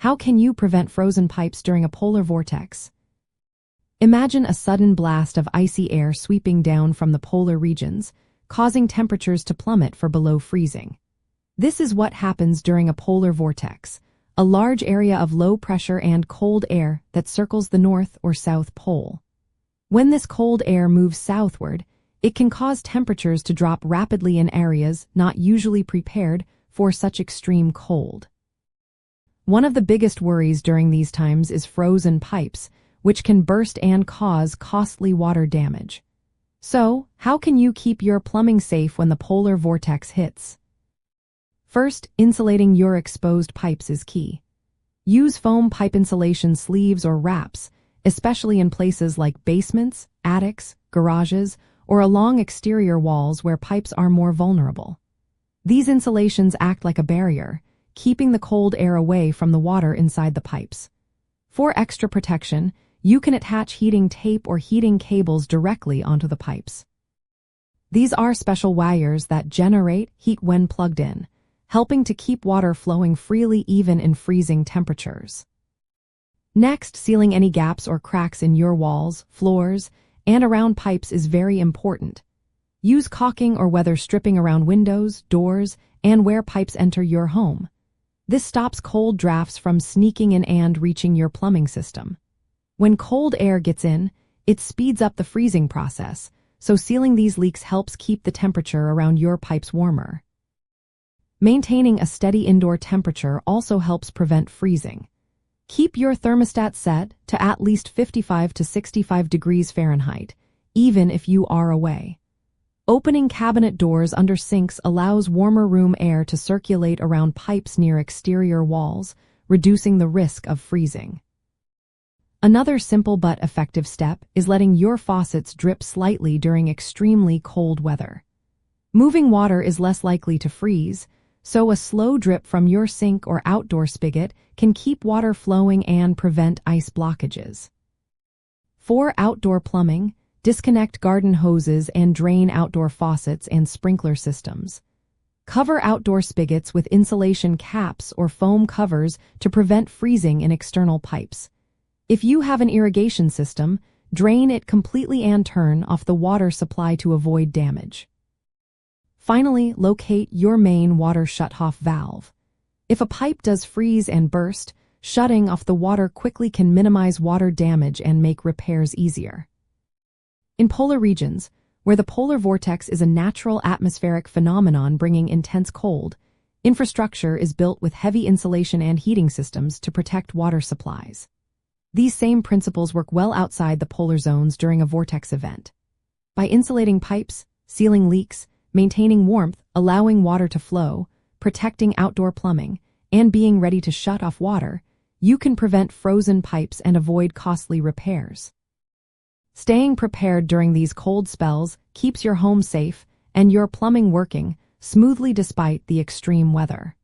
How can you prevent frozen pipes during a polar vortex? Imagine a sudden blast of icy air sweeping down from the polar regions, causing temperatures to plummet for below freezing. This is what happens during a polar vortex, a large area of low pressure and cold air that circles the North or South Pole. When this cold air moves southward, it can cause temperatures to drop rapidly in areas not usually prepared for such extreme cold. One of the biggest worries during these times is frozen pipes, which can burst and cause costly water damage. So, how can you keep your plumbing safe when the polar vortex hits? First, insulating your exposed pipes is key. Use foam pipe insulation sleeves or wraps, especially in places like basements, attics, garages, or along exterior walls where pipes are more vulnerable. These insulations act like a barrier, keeping the cold air away from the water inside the pipes. For extra protection, you can attach heating tape or heating cables directly onto the pipes. These are special wires that generate heat when plugged in, helping to keep water flowing freely even in freezing temperatures. Next, sealing any gaps or cracks in your walls, floors, and around pipes is very important. Use caulking or weather stripping around windows, doors, and where pipes enter your home. This stops cold drafts from sneaking in and reaching your plumbing system. When cold air gets in, it speeds up the freezing process, so sealing these leaks helps keep the temperature around your pipes warmer. Maintaining a steady indoor temperature also helps prevent freezing. Keep your thermostat set to at least 55 to 65 degrees Fahrenheit, even if you are away. Opening cabinet doors under sinks allows warmer room air to circulate around pipes near exterior walls, reducing the risk of freezing. Another simple but effective step is letting your faucets drip slightly during extremely cold weather. Moving water is less likely to freeze, so a slow drip from your sink or outdoor spigot can keep water flowing and prevent ice blockages. For outdoor plumbing, disconnect garden hoses and drain outdoor faucets and sprinkler systems. Cover outdoor spigots with insulation caps or foam covers to prevent freezing in external pipes. If you have an irrigation system, drain it completely and turn off the water supply to avoid damage. Finally, locate your main water shutoff valve. If a pipe does freeze and burst, shutting off the water quickly can minimize water damage and make repairs easier. In polar regions, where the polar vortex is a natural atmospheric phenomenon bringing intense cold, infrastructure is built with heavy insulation and heating systems to protect water supplies. These same principles work well outside the polar zones during a vortex event. By insulating pipes, sealing leaks, maintaining warmth, allowing water to flow, protecting outdoor plumbing, and being ready to shut off water, you can prevent frozen pipes and avoid costly repairs. Staying prepared during these cold spells keeps your home safe and your plumbing working smoothly despite the extreme weather.